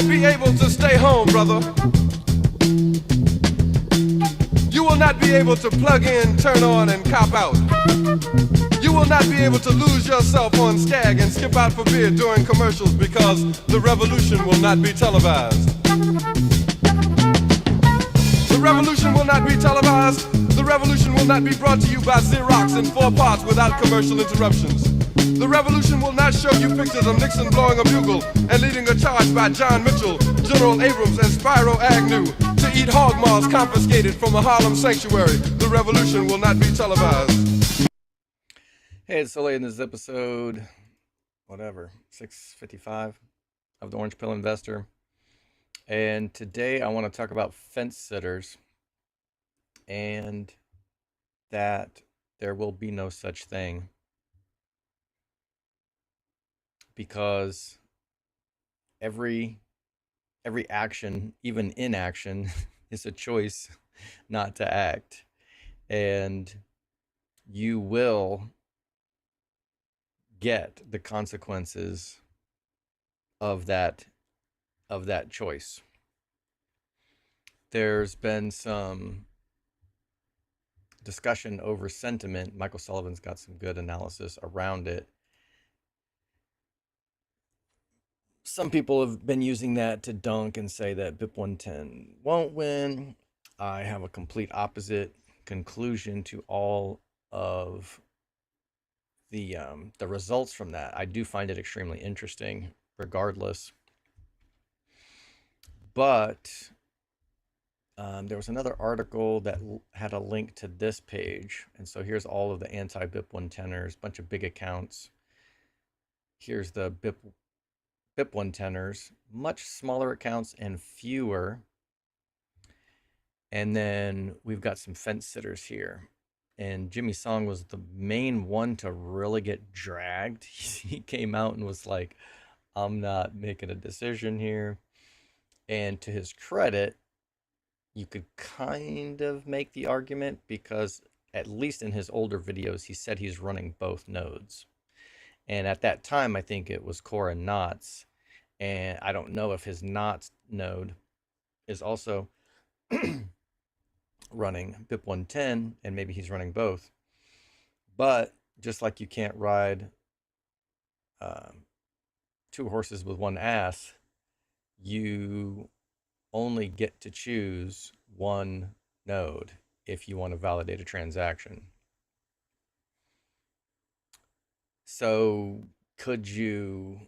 not be able to stay home, brother. You will not be able to plug in, turn on, and cop out. You will not be able to lose yourself on Skag and skip out for beer during commercials because the revolution will not be televised. The revolution will not be televised. The revolution will not be brought to you by Xerox in 4 parts without commercial interruptions. The revolution will not show you pictures of Nixon blowing a bugle and leading a charge by John Mitchell, General Abrams, and Spyro Agnew to eat hog maws confiscated from a Harlem sanctuary. The revolution will not be televised. Hey, it's Sully in this episode, 655 of the Orange Pill Investor. And today I want to talk about fence sitters and that there will be no such thing because every action, even inaction, is a choice not to act. And you will get the consequences of that choice. There's been some discussion over sentiment. Michael Sullivan's got some good analysis around it. Some people have been using that to dunk and say that BIP 110 won't win. I have a complete opposite conclusion to all of the results from that. I do find it extremely interesting regardless. But there was another article that had a link to this page. And so here's all of the anti-BIP 110ers, bunch of big accounts. Here's the BIP 110ers, much smaller accounts and fewer. And then we've got some fence sitters here. And Jimmy Song was the main one to really get dragged. He came out and was like, I'm not making a decision here. And to his credit, you could kind of make the argument because at least in his older videos, he said he's running both nodes. And at that time, I think it was Core and Knots. And I don't know if his Knots node is also running BIP 110, and maybe he's running both. But just like you can't ride 2 horses with 1 ass, you only get to choose 1 node if you want to validate a transaction. So could you,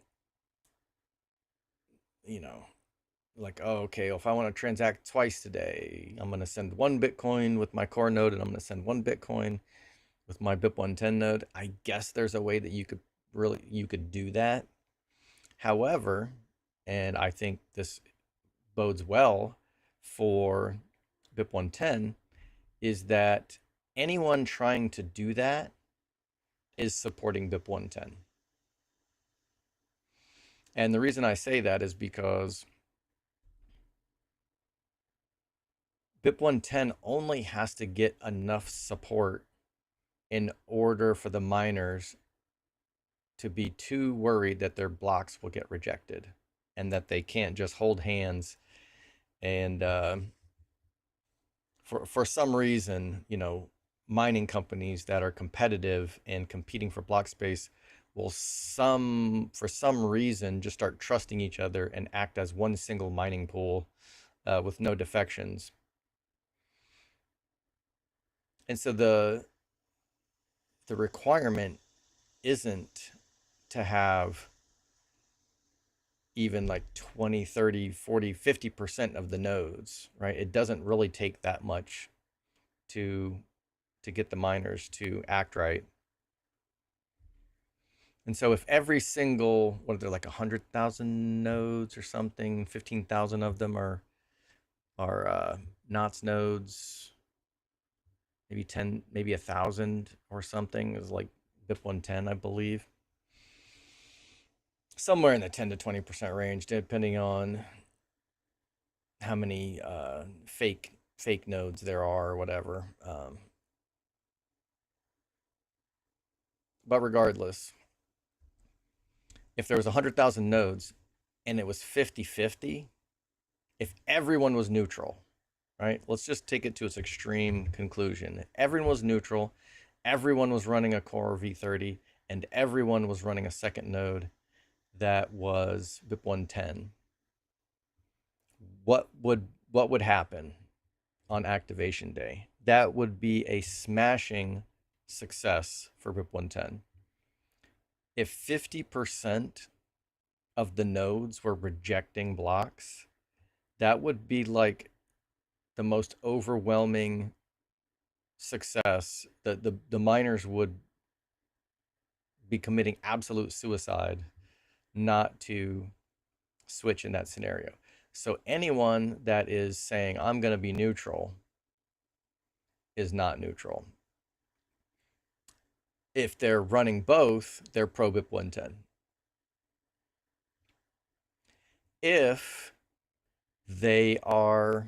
like, oh, okay, if I want to transact twice today, I'm going to send 1 Bitcoin with my core node and I'm going to send 1 Bitcoin with my BIP 110 node. I guess there's a way that you could do that. However, and I think this bodes well for BIP 110, is that anyone trying to do that is supporting BIP 110. And the reason I say that is because BIP 110 only has to get enough support in order for the miners to be too worried that their blocks will get rejected and that they can't just hold hands and for some reason, mining companies that are competitive and competing for block space will for some reason just start trusting each other and act as one single mining pool with no defections. And so the requirement isn't to have even like 20, 30, 40, 50% of the nodes, right? It doesn't really take that much to get the miners to act right. And so if every single, what are there, like 100,000 nodes or something, 15,000 of them are Knots nodes, maybe 10, maybe 1,000 or something is like BIP 110, I believe. Somewhere in the 10 to 20% range, depending on how many fake nodes there are or whatever. But regardless, if there was 100,000 nodes and it was 50-50, if everyone was neutral, right? Let's just take it to its extreme conclusion. Everyone was neutral, everyone was running a Core V30, and everyone was running a second node that was BIP 110. What would happen on activation day? That would be a smashing success for BIP 110. If 50% of the nodes were rejecting blocks, that would be like the most overwhelming success. The miners would be committing absolute suicide not to switch in that scenario. So anyone that is saying, I'm going to be neutral, is not neutral. If they're running both, they're pro BIP 110. If they are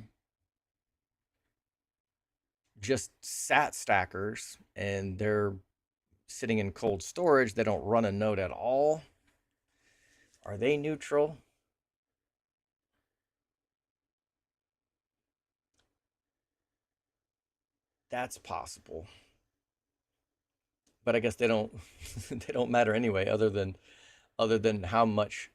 just sat stackers and they're sitting in cold storage, they don't run a node at all, are they neutral? That's possible. But I guess they don't they don't matter anyway, other than how much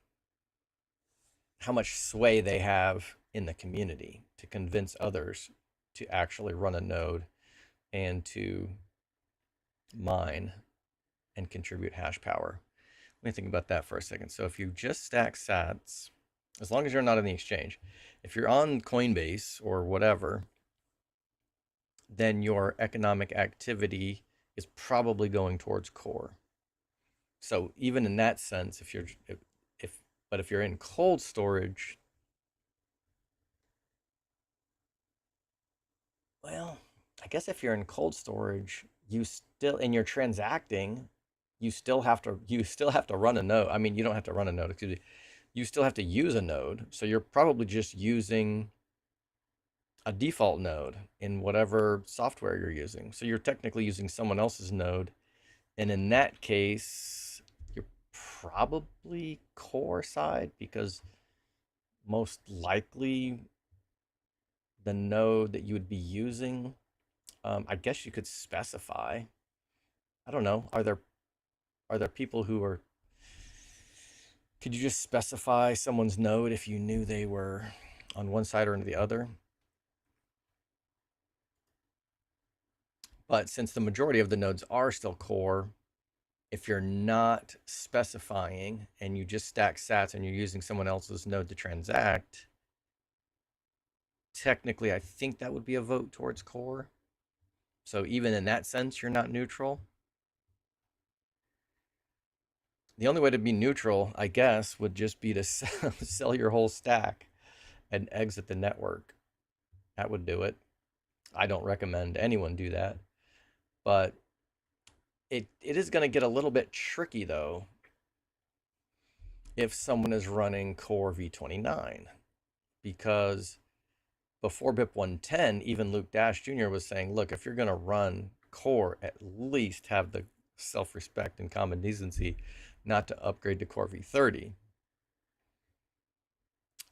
sway they have in the community to convince others to actually run a node and to mine and contribute hash power. Let me think about that for a second. So if you just stack sats, as long as you're not on the exchange, if you're on Coinbase or whatever, then your economic activity is probably going towards core. So even in that sense, if you're in cold storage, well, I guess if you're in cold storage, and you're transacting, you still have to run a node. I mean, you don't have to run a node, excuse me. You still have to use a node. So you're probably just using a default node in whatever software you're using. So you're technically using someone else's node. And in that case, you're probably core side, because most likely the node that you would be using, I guess you could specify. I don't know. Are there people who are, could you just specify someone's node if you knew they were on one side or the other? But since the majority of the nodes are still core, if you're not specifying and you just stack sats and you're using someone else's node to transact, technically I think that would be a vote towards core. So even in that sense, you're not neutral. The only way to be neutral, I guess, would just be to sell your whole stack and exit the network. That would do it. I don't recommend anyone do that. But it is going to get a little bit tricky, though, if someone is running Core V29. Because before BIP 110, even Luke Dash Jr. was saying, look, if you're going to run Core, at least have the self-respect and common decency not to upgrade to Core V30.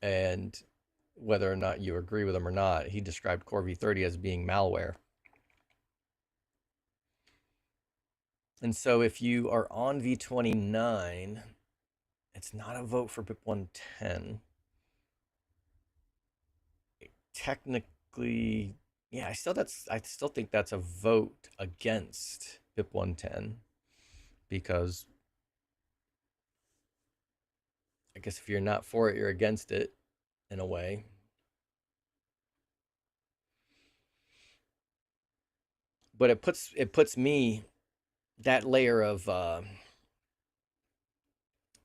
And whether or not you agree with him or not, he described Core V30 as being malware. And so if you are on V29, it's not a vote for BIP 110. Technically, yeah, I still think that's a vote against BIP 110, because I guess if you're not for it, you're against it in a way. But it puts me, that layer of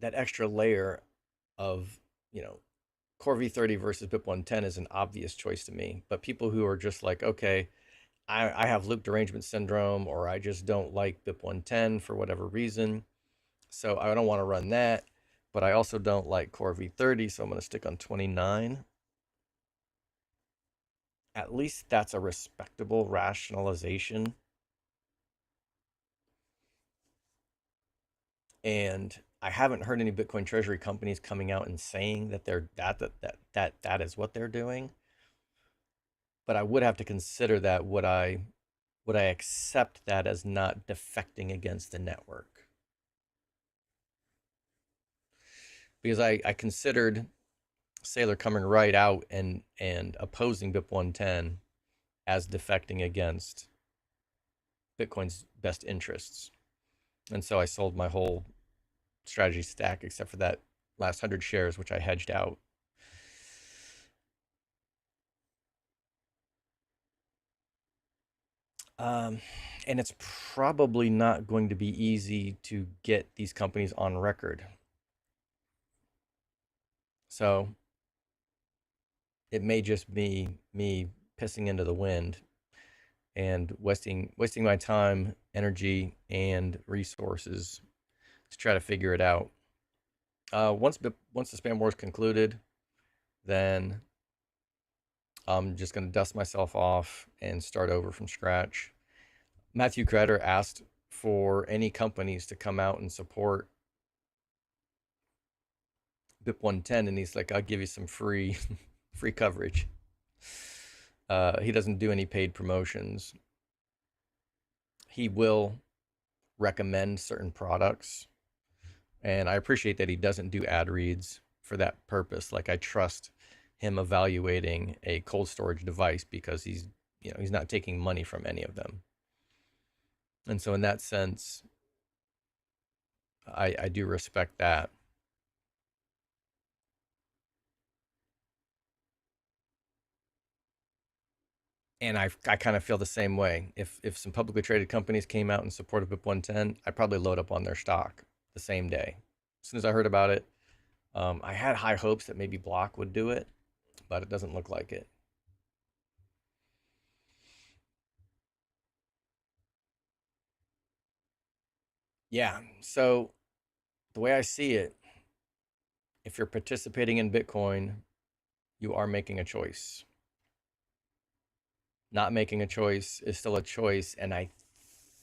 that extra layer of, Core V30 versus BIP 110 is an obvious choice to me. But people who are just like, okay, I have loop derangement syndrome, or I just don't like BIP 110 for whatever reason, so I don't want to run that, but I also don't like Core V30, so I'm going to stick on 29. At least that's a respectable rationalization. And I haven't heard any Bitcoin treasury companies coming out and saying that that is what they're doing. But I would have to consider that would I accept that as not defecting against the network? Because I considered Saylor coming right out and opposing BIP 110 as defecting against Bitcoin's best interests. And so I sold my whole strategy stack except for that last 100 shares, which I hedged out. And it's probably not going to be easy to get these companies on record. So it may just be me pissing into the wind and wasting my time, energy, and resources to try to figure it out. Once the spam war is concluded, then I'm just going to dust myself off and start over from scratch. Matthew Kretter asked for any companies to come out and support BIP 110, and he's like, I'll give you some free coverage. He doesn't do any paid promotions. He will recommend certain products, and I appreciate that he doesn't do ad reads for that purpose. Like, I trust him evaluating a cold storage device because he's not taking money from any of them. And so in that sense, I do respect that. And I kind of feel the same way. If some publicly traded companies came out and supported BIP 110, I'd probably load up on their stock the same day. As soon as I heard about it, I had high hopes that maybe Block would do it, but it doesn't look like it. Yeah, so the way I see it, if you're participating in Bitcoin, you are making a choice. Not making a choice is still a choice, and I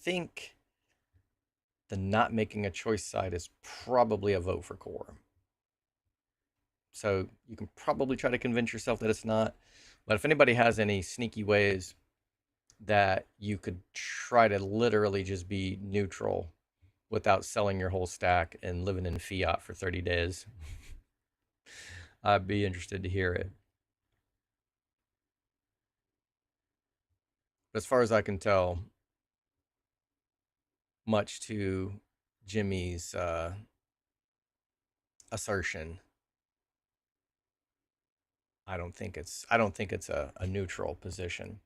think the not making a choice side is probably a vote for Core. So you can probably try to convince yourself that it's not. But if anybody has any sneaky ways that you could try to literally just be neutral without selling your whole stack and living in fiat for 30 days, I'd be interested to hear it. But as far as I can tell, much to Jimmy's assertion, I don't think it's a neutral position.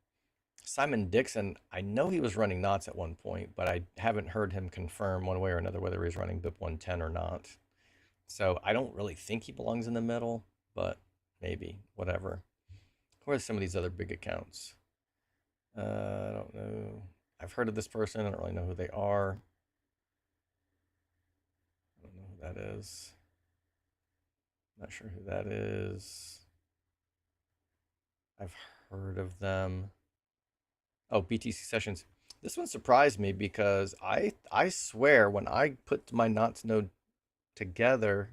Simon Dixon, I know he was running knots at one point, but I haven't heard him confirm one way or another whether he's running BIP 110 or not. So I don't really think he belongs in the middle, but maybe, whatever. Who are some of these other big accounts? I don't know. I've heard of this person. I don't really know who they are. I don't know who that is. Not sure who that is. I've heard of them. Oh, BTC Sessions. This one surprised me because I swear when I put my Knots node together,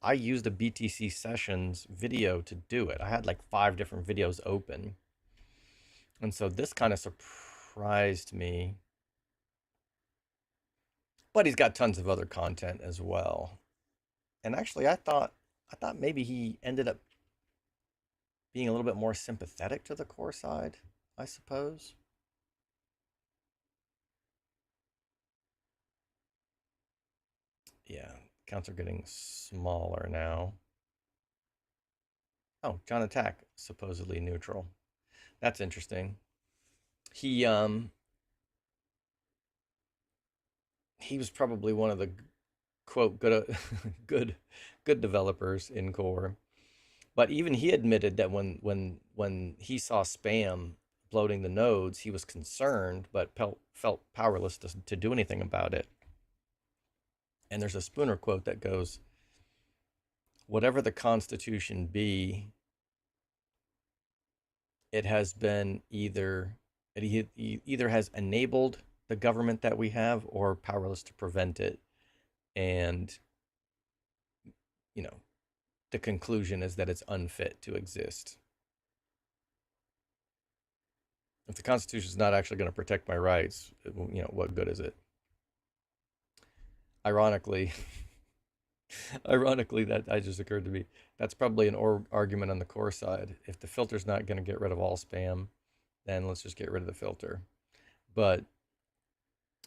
I used a BTC Sessions video to do it. I had like 5 different videos open. And so this kind of surprised me. But he's got tons of other content as well. And actually I thought maybe he ended up being a little bit more sympathetic to the Core side, I suppose. Yeah, accounts are getting smaller now. Oh, John Attack, supposedly neutral. That's interesting. He was probably one of the quote good good developers in Core. But even he admitted that when he saw spam bloating the nodes, he was concerned, but felt powerless to do anything about it. And there's a Spooner quote that goes, "Whatever the Constitution be, it has been either has enabled the government that we have or powerless to prevent it. And, you know, the conclusion is that it's unfit to exist. If the Constitution is not actually going to protect my rights, what good is it? Ironically, ironically, that just occurred to me. That's probably an argument on the core side. If the filter's not going to get rid of all spam, then let's just get rid of the filter. But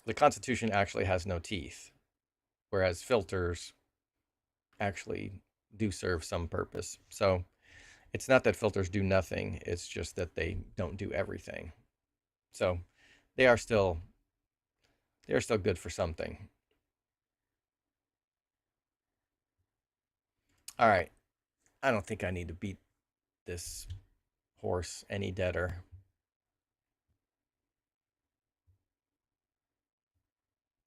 the Constitution actually has no teeth, whereas filters actually do serve some purpose. So it's not that filters do nothing, it's just that they don't do everything. So they are still good for something. All right. I don't think I need to beat this horse any deader.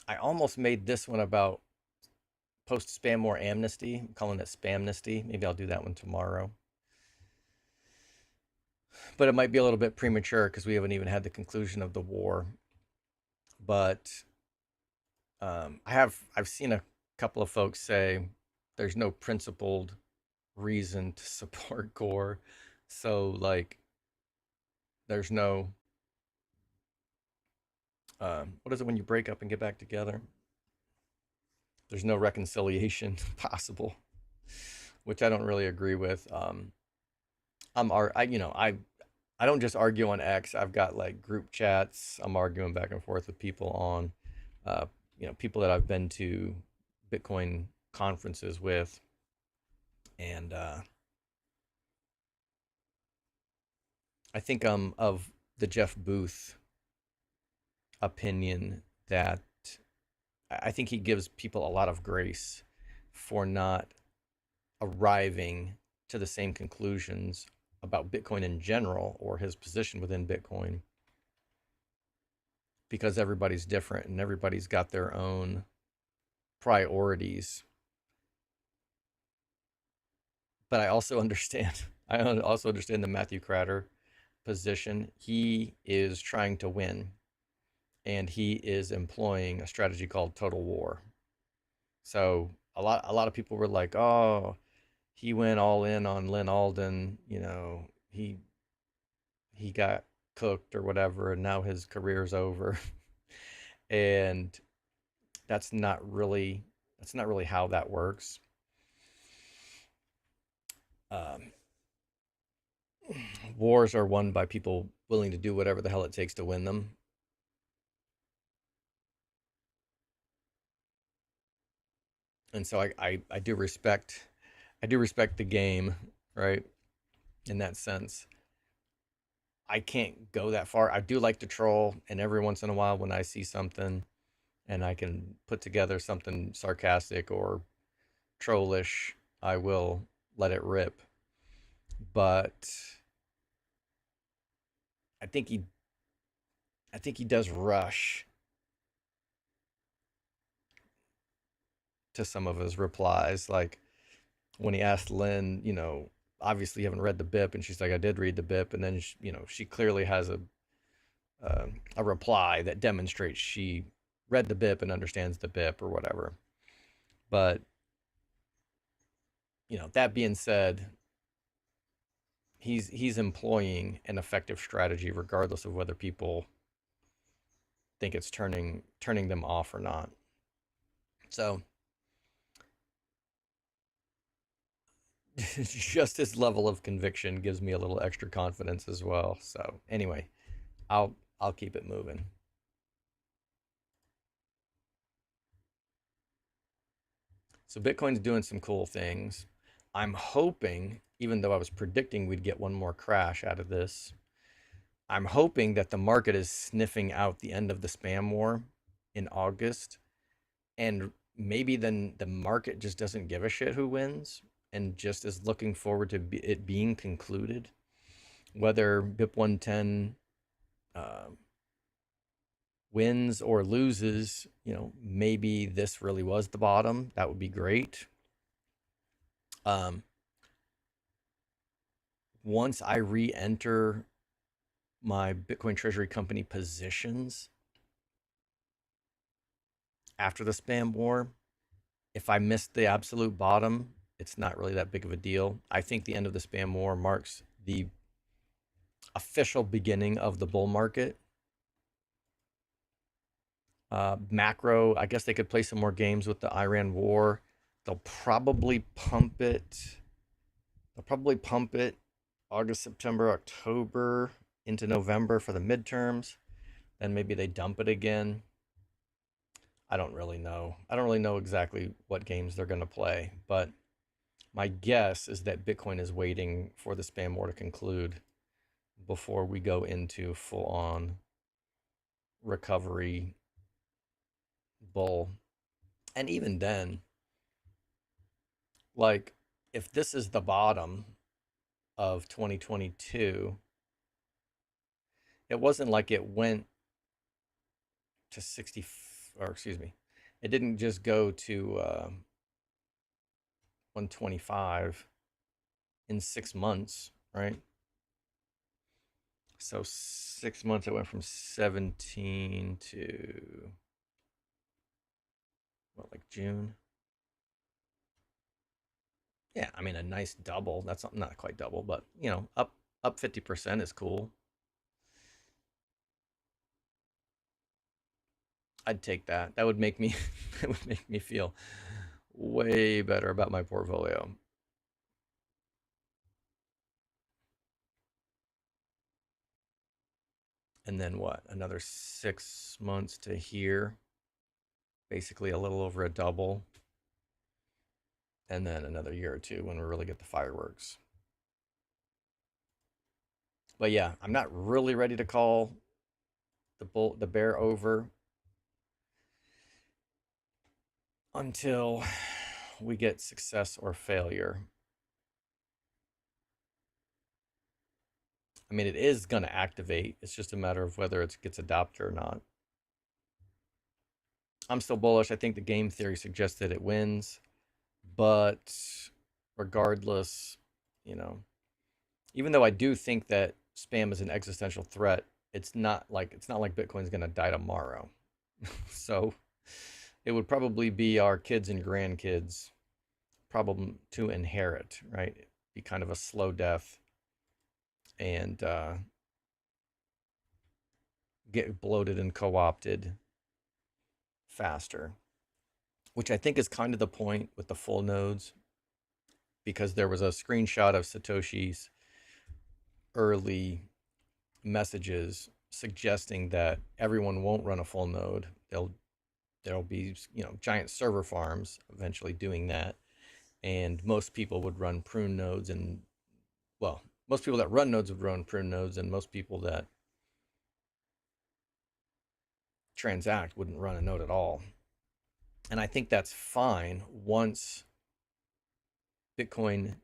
I almost made this one about post spam war amnesty. I'm calling it spamnesty. Maybe I'll do that one tomorrow. But it might be a little bit premature because we haven't even had the conclusion of the war. But I've seen a couple of folks say there's no principled reason to support Gore. So like there's no what is it when you break up and get back together? There's no reconciliation possible, which I don't really agree with. I don't just argue on X. I've got like group chats. I'm arguing back and forth with people on, people that I've been to Bitcoin conferences with, and I think of the Jeff Booth opinion that I think he gives people a lot of grace for not arriving to the same conclusions about Bitcoin in general or his position within Bitcoin, because everybody's different and everybody's got their own priorities. But I also understand the Matthew Kratter position. He is trying to win, and he is employing a strategy called total war. So a lot of people were like, "Oh, he went all in on Lynn Alden, he got cooked or whatever, and now his career's over." And that's not really how that works. Um, Wars are won by people willing to do whatever the hell it takes to win them. And so I do respect the game, right? In that sense. I can't go that far. I do like to troll, and every once in a while when I see something and I can put together something sarcastic or trollish, I will let it rip. But I think he does rush to some of his replies, like when he asked Lynn, obviously you haven't read the BIP, and she's like, I did read the BIP, and then she clearly has a reply that demonstrates she read the BIP and understands the BIP or whatever. But that being said, he's employing an effective strategy regardless of whether people think it's turning them off or not. So just his level of conviction gives me a little extra confidence as well. So anyway, I'll keep it moving. So Bitcoin's doing some cool things. I'm hoping, even though I was predicting we'd get one more crash out of this, I'm hoping that the market is sniffing out the end of the spam war in August, and maybe then the market just doesn't give a shit who wins and just is looking forward to it being concluded. Whether BIP 110 wins or loses, maybe this really was the bottom. That would be great. Once I re-enter my Bitcoin Treasury Company positions after the spam war, If I missed the absolute bottom, it's not really that big of a deal. I think the end of the spam war marks the official beginning of the bull market. Macro, I guess they could play some more games with the Iran war. They'll probably pump it. August, September, October into November for the midterms. Then maybe they dump it again. I don't really know. I don't really know exactly what games they're going to play, but my guess is that Bitcoin is waiting for the spam war to conclude before we go into full on recovery bull. And even then, like, if this is the bottom of 2022, it wasn't like it went to 60, or excuse me, it didn't just go to 125 in 6 months, right? So 6 months, it went from 17 to what, like June? Yeah, I mean, a nice double. That's not quite double, but you know, up 50% is cool. I'd take that. That would make me that would make me feel way better about my portfolio. And then what? Another 6 months to here. Basically a little over a double. And then another year or two when we really get the fireworks. But yeah, I'm not really ready to call the bear over until we get success or failure. I mean, it is going to activate. It's just a matter of whether it gets adopted or not. I'm still bullish. I think the game theory suggests that it wins. But regardless, you know, even though I do think that spam is an existential threat, it's not like Bitcoin's going to die tomorrow. So it would probably be our kids and grandkids' problem to inherit, right? It'd be kind of a slow death and get bloated and co-opted faster, which I think is kind of the point with the full nodes, because there was a screenshot of Satoshi's early messages suggesting that everyone won't run a full node. There'll be, you know, giant server farms eventually doing that, and most people would run prune nodes, and well, most people that run nodes would run prune nodes, and most people that transact wouldn't run a node at all. And I think that's fine once Bitcoin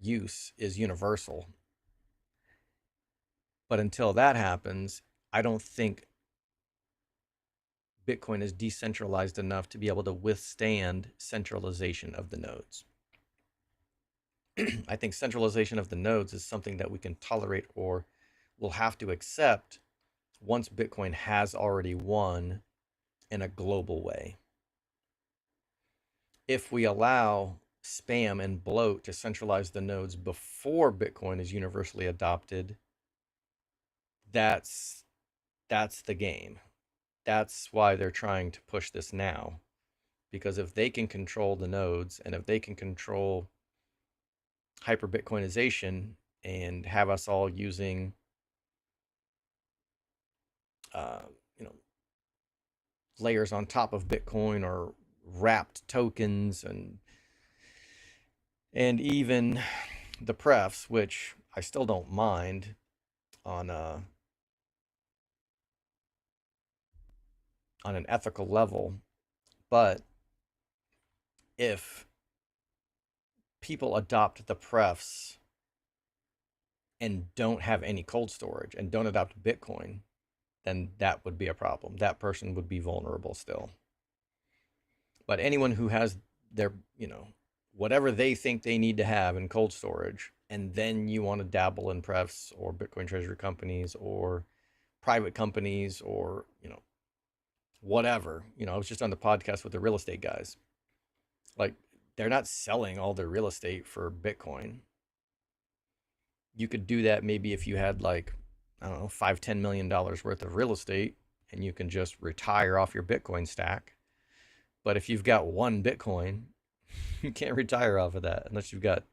use is universal. But until that happens, I don't think Bitcoin is decentralized enough to be able to withstand centralization of the nodes. I think centralization of the nodes is something that we can tolerate or will have to accept once Bitcoin has already won in a global way. If we allow spam and bloat to centralize the nodes before Bitcoin is universally adopted, that's the game. That's why they're trying to push this now. Because if they can control the nodes, and if they can control hyper Bitcoinization and have us all using you know, layers on top of Bitcoin or wrapped tokens, and even the prefs, which I still don't mind on an ethical level. But if people adopt the prefs and don't have any cold storage and don't adopt Bitcoin, then that would be a problem. That person would be vulnerable still. But anyone who has their, you know, whatever they think they need to have in cold storage, and then you want to dabble in prefs or Bitcoin treasury companies or private companies or, you know, whatever. You know, I was just on the podcast with the real estate guys, Like, they're not selling all their real estate for Bitcoin. You could do that maybe if you had like, I don't know, $5-10 million worth of real estate, and you can just retire off your Bitcoin stack. But if you've got one Bitcoin, you can't retire off of that unless you've got,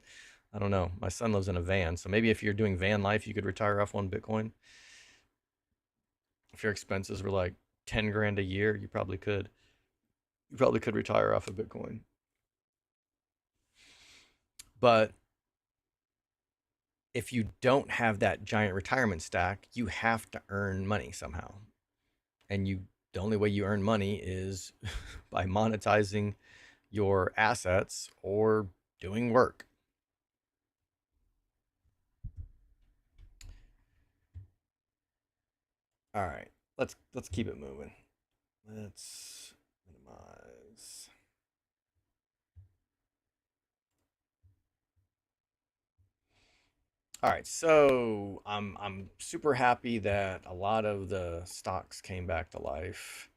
I don't know, my son lives in a van. So maybe if you're doing van life, you could retire off one Bitcoin. If your expenses were like 10 grand a year, you probably could. You probably could retire off of Bitcoin. But if you don't have that giant retirement stack, you have to earn money somehow. And the only way you earn money is by monetizing your assets or doing work. All right, let's keep it moving. Let's minimize. All right, so I'm super happy that a lot of the stocks came back to life.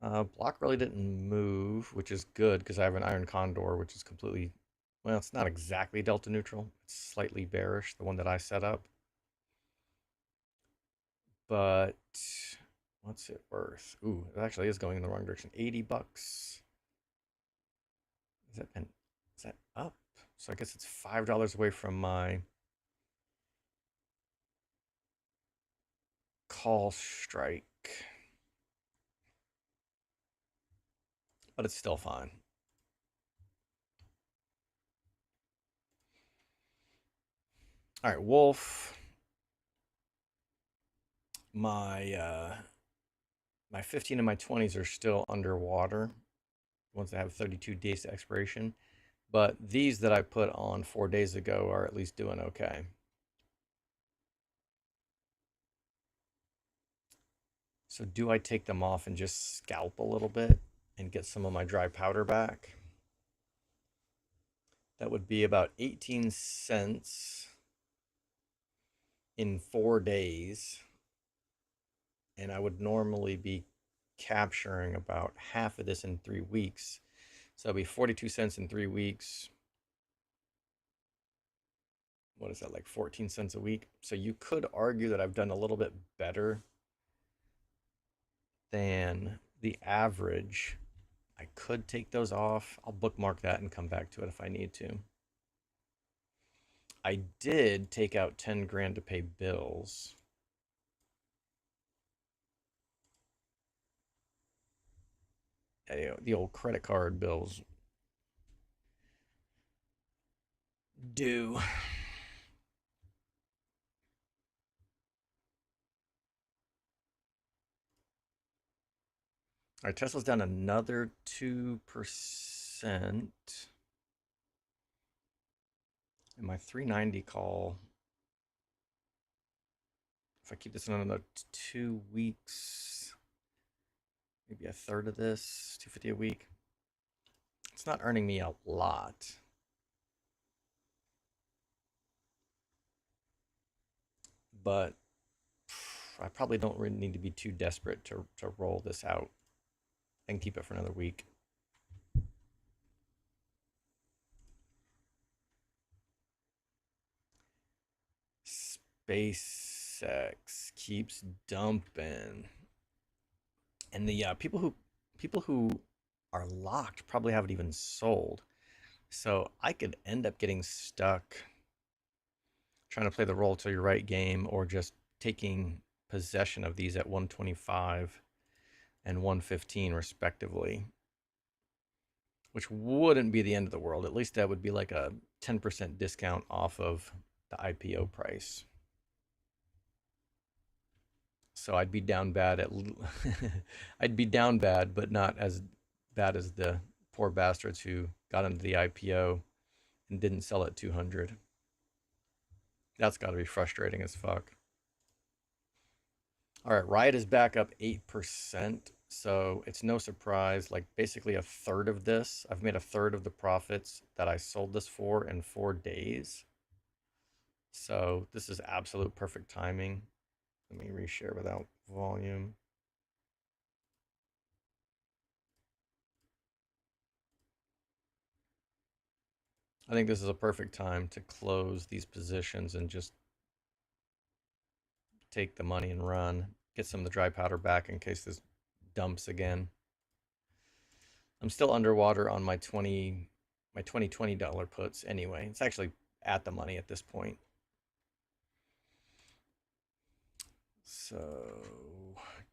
Block really didn't move, which is good because I have an Iron Condor, which is completely, well, it's not exactly delta neutral. It's slightly bearish, the one that I set up. But what's it worth? Ooh, it actually is going in the wrong direction. 80 bucks. Is that up? So I guess it's $5 away from my call strike. But it's still fine. All right, Wolf. My 15 and my 20s are still underwater. Ones that have 32 days to expiration. But these that I put on 4 days ago are at least doing okay. So do I take them off and just scalp a little bit and get some of my dry powder back? That would be about 18 cents in 4 days. And I would normally be capturing about half of this in 3 weeks. So it'll be 42 cents in 3 weeks. What is that, like 14 cents a week? So you could argue that I've done a little bit better than the average. I could take those off. I'll bookmark that and come back to it if I need to. I did take out 10 grand to pay bills. The old credit card bills due. All right, Tesla's down another 2%. And my 390 call, if I keep this in another 2 weeks, maybe a third of this, 250 a week. It's not earning me a lot. But I probably don't really need to be too desperate to roll this out and keep it for another week. SpaceX keeps dumping, and the people who are locked probably haven't even sold. So I could end up getting stuck trying to play the roll till you're right game, or just taking possession of these at 125 and 115 respectively, which wouldn't be the end of the world. At least that would be like a 10% discount off of the IPO price. So I'd be down bad at I'd be down bad, but not as bad as the poor bastards who got into the IPO and didn't sell at 200. That's got to be frustrating as fuck. All right, Riot is back up 8%. So it's no surprise, like basically a third of this, I've made a third of the profits that I sold this for in 4 days. So this is absolute perfect timing. Let me reshare without volume. I think this is a perfect time to close these positions and just take the money and run. Get some of the dry powder back in case this dumps again. I'm still underwater on my 2020 dollar puts anyway. It's actually at the money at this point. So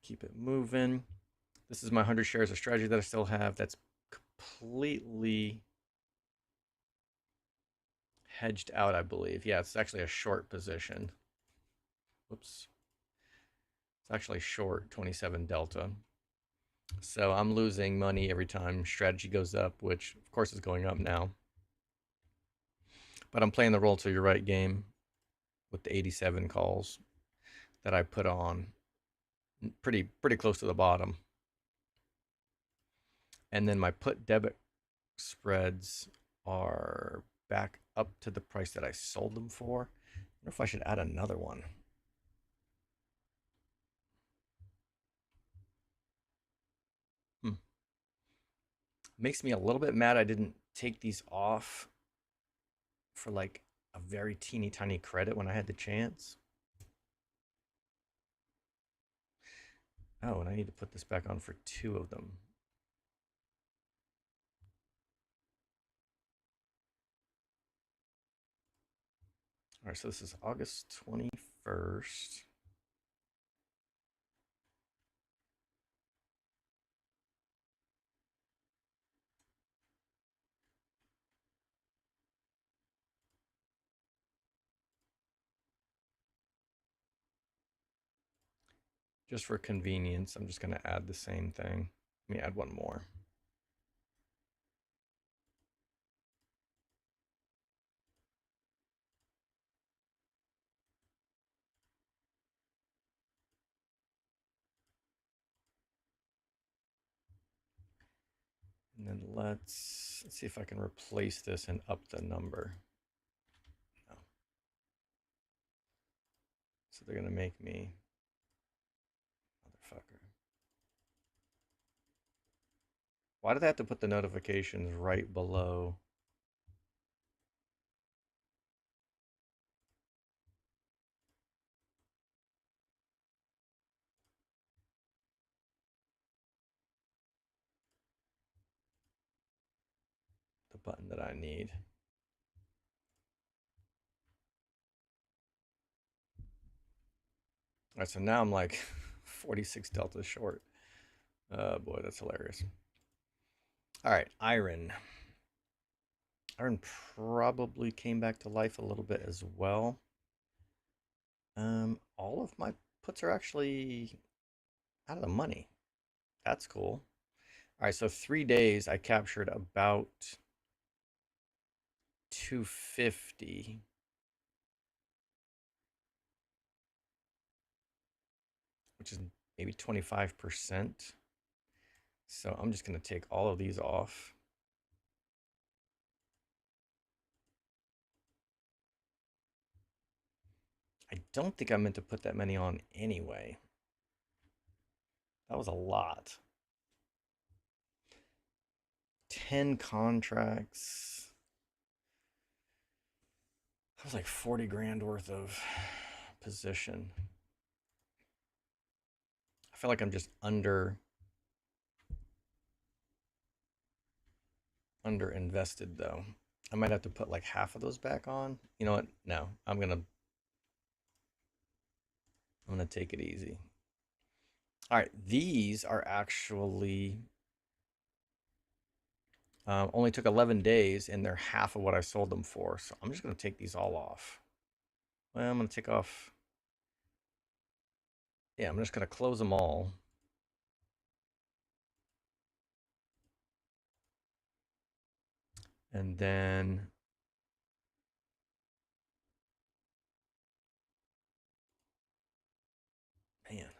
keep it moving. This is my 100 shares of strategy that I still have. That's completely hedged out, I believe. Yeah, it's actually a short position. Whoops. It's actually short 27 delta. So I'm losing money every time strategy goes up, which of course is going up now. But I'm playing the roll to your right game with the 87 calls that I put on pretty close to the bottom. And then my put debit spreads are back up to the price that I sold them for. I wonder if I should add another one. Makes me a little bit mad I didn't take these off for like a very teeny tiny credit when I had the chance. Oh, and I need to put this back on for 2 of them. All right, so this is August 21st. Just for convenience, I'm just going to add the same thing. Let me add one more. And then let's see if I can replace this and up the number. No. So they're going to make me, motherfucker. Why did I have to put the notifications right below? The button that I need. All right, so now I'm like 46 delta short. Oh boy, that's hilarious. All right, Iron. Iron probably came back to life a little bit as well. All of my puts are actually out of the money. That's cool. All right, so 3 days I captured about 250. Which is maybe 25%. So I'm just going to take all of these off. I don't think I meant to put that many on anyway. That was a lot. 10 contracts. That was like 40 grand worth of position. I feel like I'm just under invested though. I might have to put like half of those back on. You know what? No, I'm gonna take it easy. All right, these are actually only took 11 days and they're half of what I sold them for. So I'm just gonna take these all off. Well, I'm gonna take off. Yeah, I'm just gonna close them all. And then man, I'm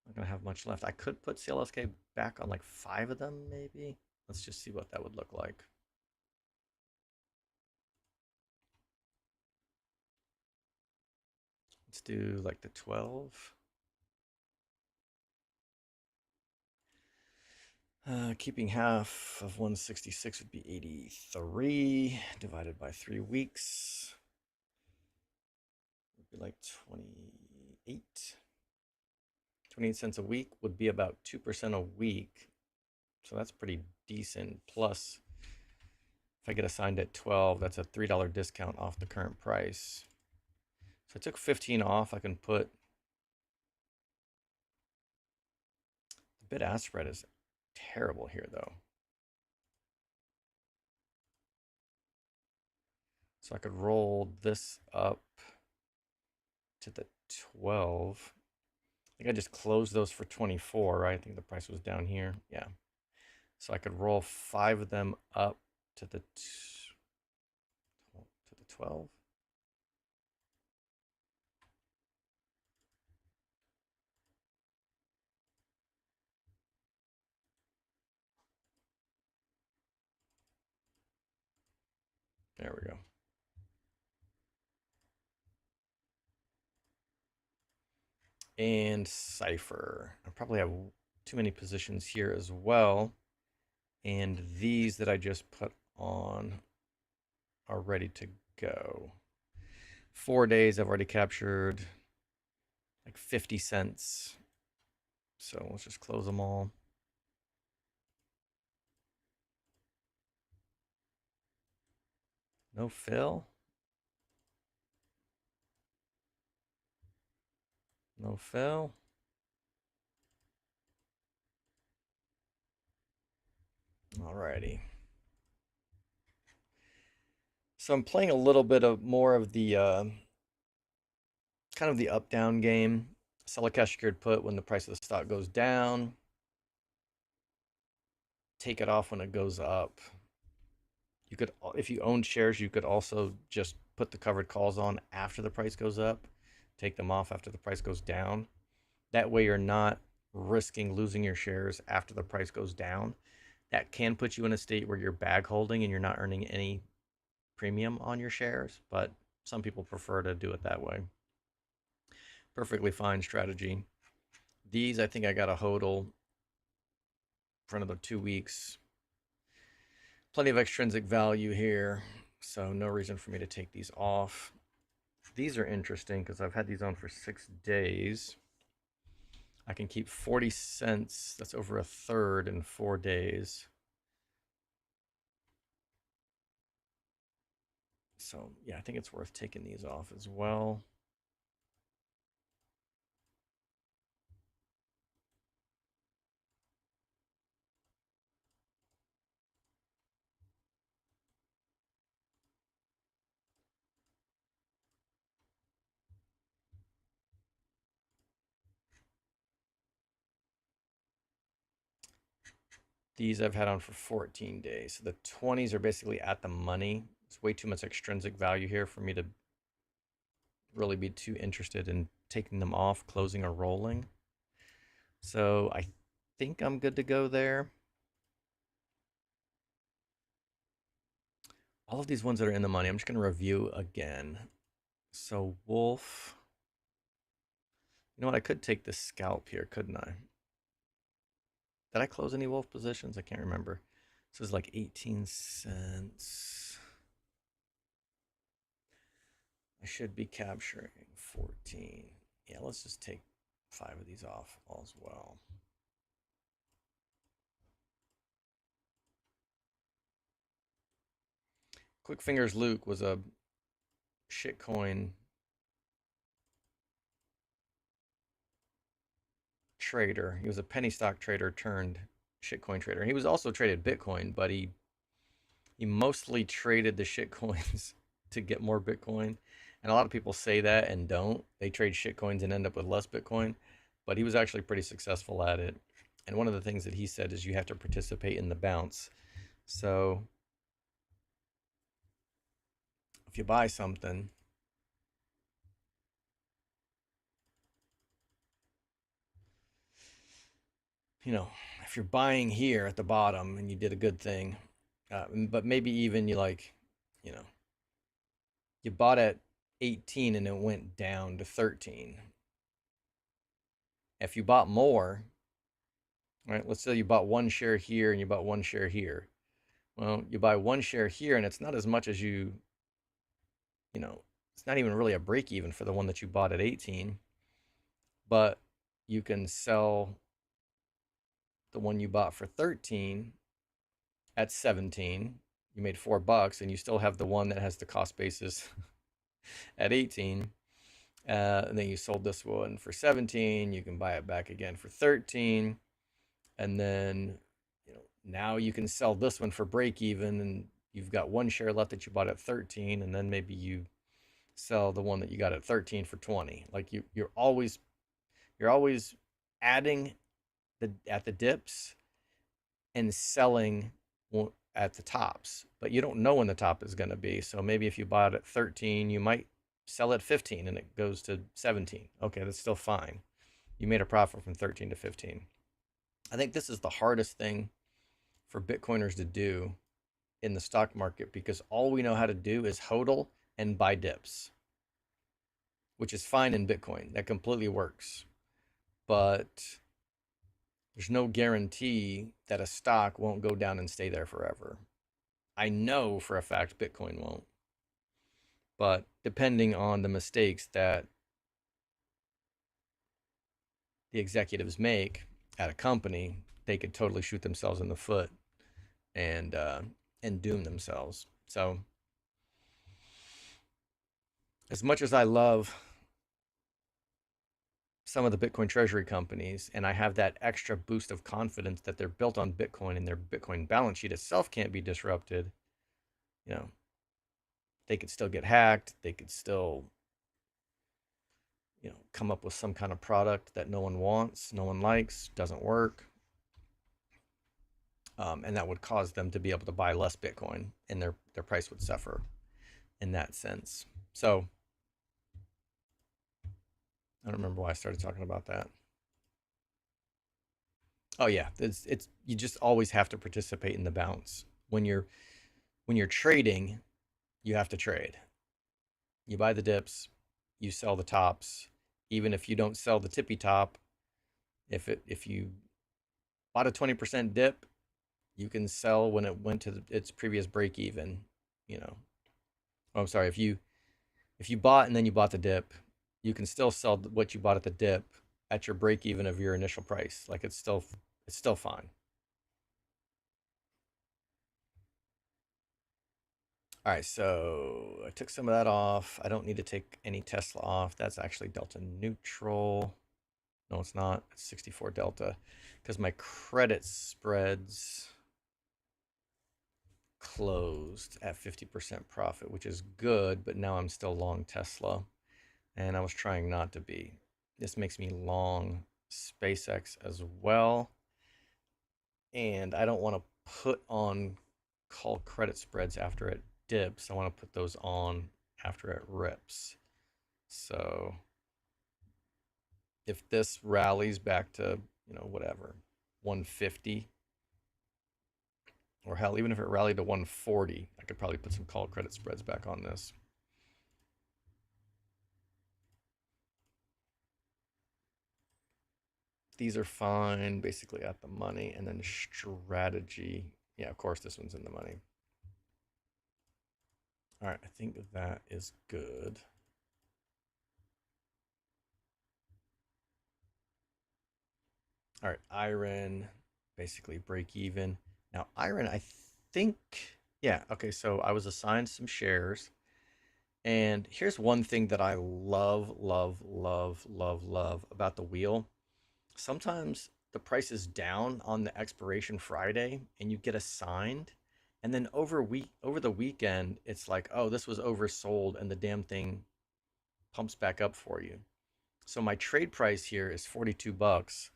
not gonna have much left. I could put CLSK back on like 5 of them, maybe. Let's just see what that would look like. Let's do like the 12. Keeping half of 166 would be 83 divided by 3 weeks. Would be like 28. 28 cents a week would be about 2% a week. So that's pretty decent. Plus, if I get assigned at 12, that's a $3 discount off the current price. So I took 15 off. I can put the bid-ask spread is terrible here though. So I could roll this up to the 12. I think I just closed those for 24, right? I think the price was down here. Yeah. So I could roll 5 of them up to the 12. There we go. And Cypher. I probably have too many positions here as well. And these that I just put on are ready to go. 4 days I've already captured like 50 cents. So let's just close them all. No fill. No fill. Alrighty. So I'm playing a little bit of more of the kind of the up down game. Sell a cash secured put when the price of the stock goes down. Take it off when it goes up. You could, if you own shares, you could also just put the covered calls on after the price goes up. Take them off after the price goes down. That way you're not risking losing your shares after the price goes down. That can put you in a state where you're bag holding and you're not earning any premium on your shares, but some people prefer to do it that way. Perfectly fine strategy. These, I think I got a hodl for another 2 weeks. Plenty of extrinsic value here, so no reason for me to take these off. These are interesting because I've had these on for 6 days. I can keep 40 cents. That's over a third in 4 days. So yeah, I think it's worth taking these off as well. These I've had on for 14 days. So the 20s are basically at the money. It's way too much extrinsic value here for me to really be too interested in taking them off, closing or rolling. So I think I'm good to go there. All of these ones that are in the money, I'm just going to review again. So Wolf. You know what? I could take the scalp here, couldn't I? Did I close any Wolf positions? I can't remember. This is like 18 cents. I should be capturing 14. Yeah, let's just take 5 of these off as well. Quick Fingers Luke was a shitcoin trader. He was a penny stock trader turned shitcoin trader. He was also traded Bitcoin, but he mostly traded the shitcoins to get more Bitcoin. And a lot of people say that and don't. They trade shitcoins and end up with less Bitcoin. But he was actually pretty successful at it. And one of the things that he said is you have to participate in the bounce. So if you buy something, you know, if you're buying here at the bottom and you did a good thing, but maybe even you like, you know, you bought at 18 and it went down to 13. If you bought more All right, let's say you bought one share here and you bought one share here. Well, you buy one share here and it's not as much as you know, it's not even really a break even for the one that you bought at 18, but you can sell the one you bought for 13 at 17. You made $4 and you still have the one that has the cost basis at 18. And then you sold this one for 17. You can buy it back again for 13. And then, now you can sell this one for break even, and you've got one share left that you bought at 13, and then maybe you sell the one that you got at 13 for 20. Like you're always adding at the dips and selling at the tops, but you don't know when the top is going to be. So maybe if you bought it at 13, you might sell at 15 and it goes to 17. Okay, that's still fine. You made a profit from 13 to 15. I think this is the hardest thing for Bitcoiners to do in the stock market, because all we know how to do is hodl and buy dips, which is fine in Bitcoin. That completely works. But there's no guarantee that a stock won't go down and stay there forever. I know for a fact Bitcoin won't. But depending on the mistakes that the executives make at a company, they could totally shoot themselves in the foot and doom themselves. So as much as I love some of the Bitcoin treasury companies, and I have that extra boost of confidence that they're built on Bitcoin and their Bitcoin balance sheet itself can't be disrupted, they could still get hacked. They could still, come up with some kind of product that no one wants, no one likes, doesn't work. And that would cause them to be able to buy less Bitcoin, and their price would suffer in that sense. So I don't remember why I started talking about that. Oh yeah, it's you just always have to participate in the bounce. When you're trading, you have to trade. You buy the dips, you sell the tops. Even if you don't sell the tippy top, if you bought a 20% dip, you can sell when it went to its previous break even. Oh, I'm sorry. If you bought and then you bought the dip, you can still sell what you bought at the dip at your break even of your initial price. Like it's still fine. All right, so I took some of that off. I don't need to take any Tesla off. That's actually delta neutral. No, it's not. It's 64 delta because my credit spreads closed at 50% profit, which is good, but now I'm still long Tesla, and I was trying not to be. This makes me long SpaceX as well, and I don't want to put on call credit spreads after it dips. I want to put those on after it rips. So if this rallies back to, whatever, 150, or hell, even if it rallied to 140, I could probably put some call credit spreads back on this. These are fine, basically at the money. And then strategy. Yeah, of course, this one's in the money. All right, I think that is good. All right, iron, basically break even. Now, iron, I think, yeah, okay, so I was assigned some shares. And here's one thing that I love, love, love, love, love about the wheel. Sometimes the price is down on the expiration Friday and you get assigned. And then over the weekend, it's like, oh, this was oversold, and the damn thing pumps back up for you. So my trade price here is $42.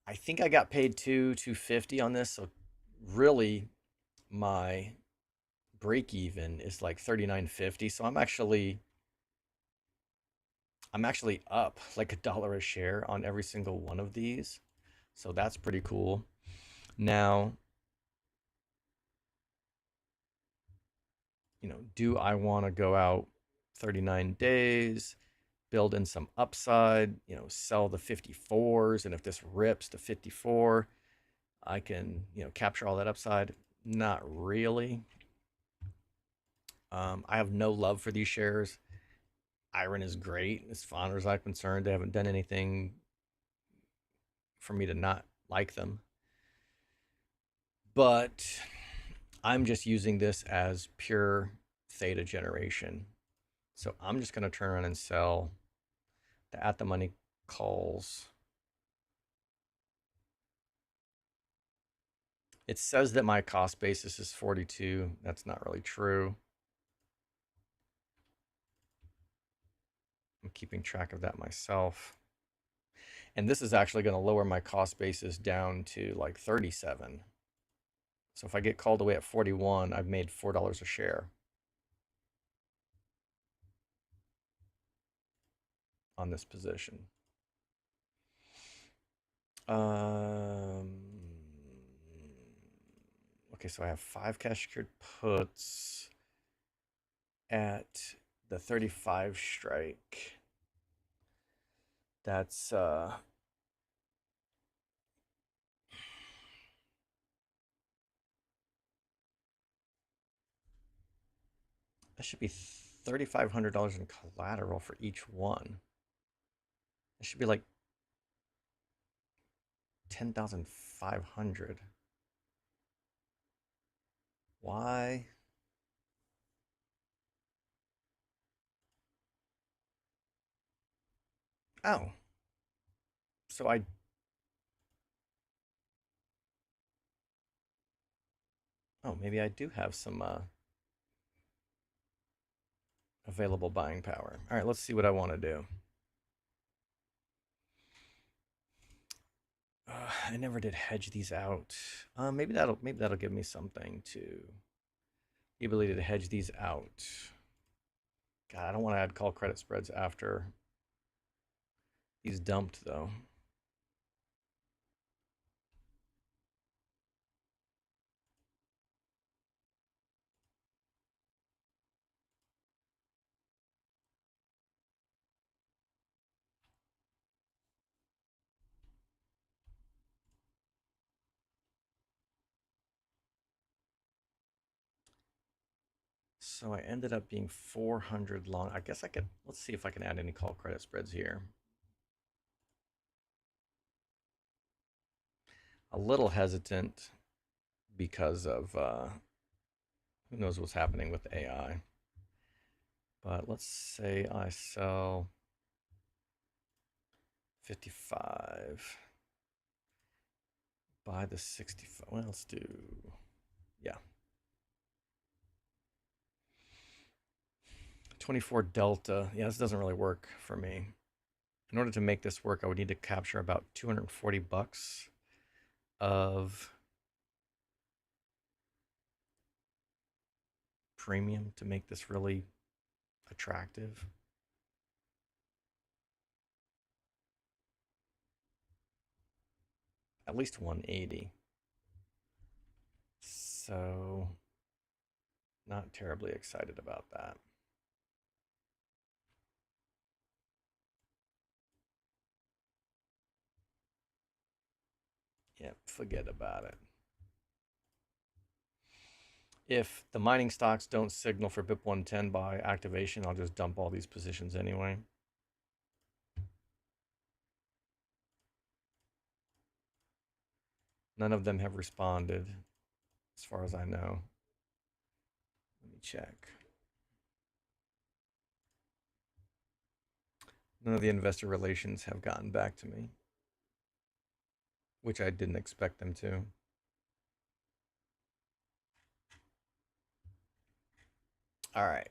I think I got paid $250 on this. So really my break even is like $39.50. So I'm actually up like $1 a share on every single one of these. So that's pretty cool. Now, do I want to go out 39 days? build in some upside, you know, sell the 54s. And if this rips to 54, I can, you know, capture all that upside. Not really. I have no love for these shares. Iron is great. As far as I'm concerned, they haven't done anything for me to not like them. But I'm just using this as pure theta generation. So I'm just going to turn around and sell the at the money calls. It says that my cost basis is 42. That's not really true. I'm keeping track of that myself. And this is actually going to lower my cost basis down to like 37. So if I get called away at 41, I've made $4 a share on this position. Okay, so I have 5 cash secured puts at the 35 strike. That's that should be $3,500 in collateral for each one. It should be like 10,500. Why? Oh. So maybe I do have some available buying power. All right, let's see what I want to do. I never did hedge these out. Maybe that'll give me something to the ability to hedge these out. God, I don't want to add call credit spreads after he's dumped though. So I ended up being 400 long. I guess I could, let's see if I can add any call credit spreads here. A little hesitant because of who knows what's happening with AI. But let's say I sell 55. Buy the 65. Well, let's do, yeah. 24 delta. Yeah, this doesn't really work for me. In order to make this work, I would need to capture about 240 bucks of premium to make this really attractive. At least 180. So not terribly excited about that. Yep, forget about it. If the mining stocks don't signal for BIP 110 by activation, I'll just dump all these positions anyway. None of them have responded, as far as I know. Let me check. None of the investor relations have gotten back to me, which I didn't expect them to. All right.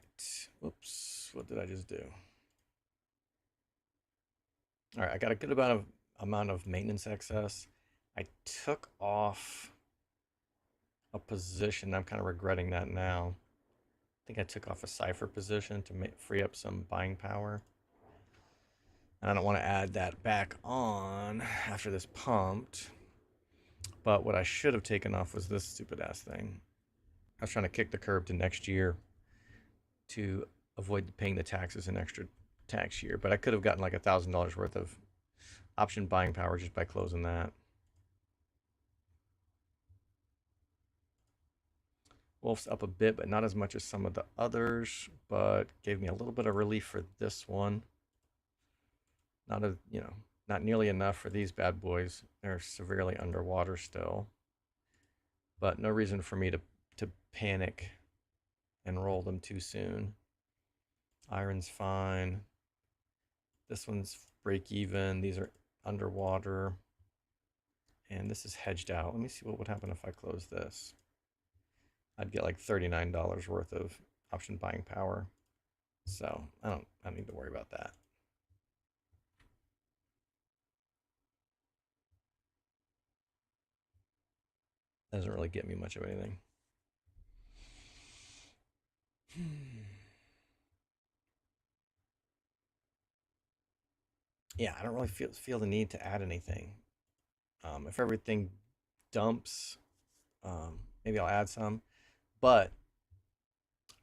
Oops, what did I just do? All right, I got a good amount of maintenance excess. I took off a position. I'm kind of regretting that now. I think I took off a cipher position to free up some buying power. And I don't want to add that back on after this pumped. But what I should have taken off was this stupid ass thing. I was trying to kick the curve to next year to avoid paying the taxes an extra tax year, but I could have gotten like $1,000 worth of option buying power just by closing that. Wolf's up a bit, but not as much as some of the others, but gave me a little bit of relief for this one. Not nearly enough for these bad boys. They're severely underwater still. But no reason for me to panic and roll them too soon. Iron's fine. This one's break even. These are underwater. And this is hedged out. Let me see what would happen if I close this. I'd get like $39 worth of option buying power. So I don't need to worry about that. Doesn't really get me much of anything. Yeah, I don't really feel the need to add anything. If everything dumps, maybe I'll add some. But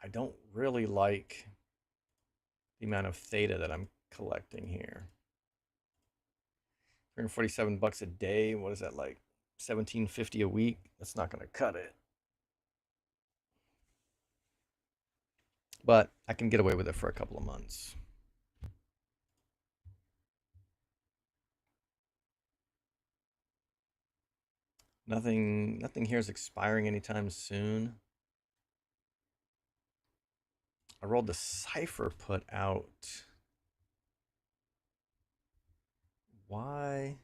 I don't really like the amount of theta that I'm collecting here. 347 bucks a day. What is that, like $17.50 a week? That's not going to cut it. But I can get away with it for a couple of months. Nothing here is expiring anytime soon. I rolled the Cypher put out. Why?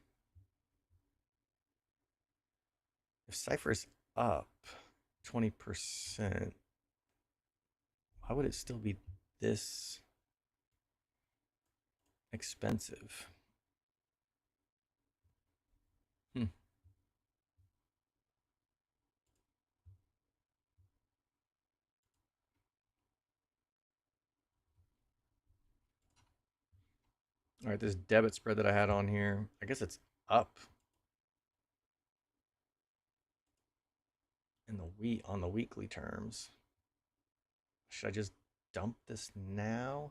If Cypher's up 20%, why would it still be this expensive? All right, this debit spread that I had on here, I guess it's up on the weekly terms. Should I just dump this now?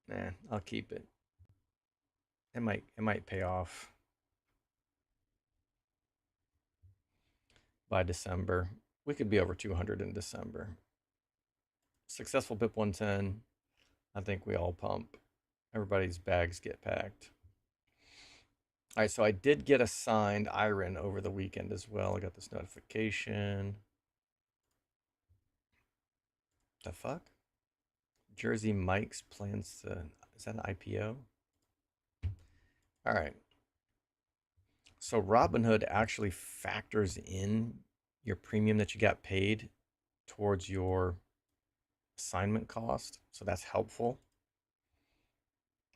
Nah, I'll keep it. It might pay off by December. We could be over 200 in December. Successful BIP 110. I think we all pump. Everybody's bags get packed. All right, so I did get assigned Iron over the weekend as well. I got this notification. The fuck? Jersey Mike's plans to, is that an IPO? All right. So Robinhood actually factors in your premium that you got paid towards your assignment cost. So that's helpful.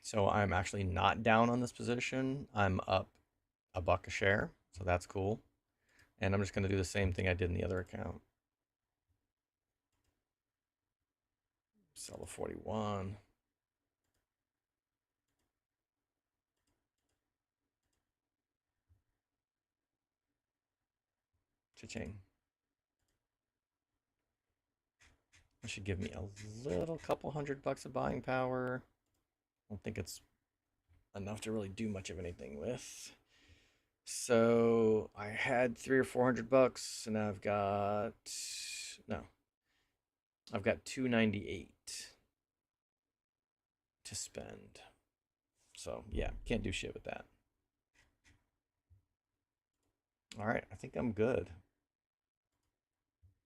So I'm actually not down on this position. I'm up $1 a share. So that's cool. And I'm just going to do the same thing I did in the other account. Sell the 41. Cha-ching. That should give me a little couple $100 of buying power. I don't think it's enough to really do much of anything with. So I had $300 or $400, and now I've got $298 to spend. So yeah, can't do shit with that. All right, I think I'm good.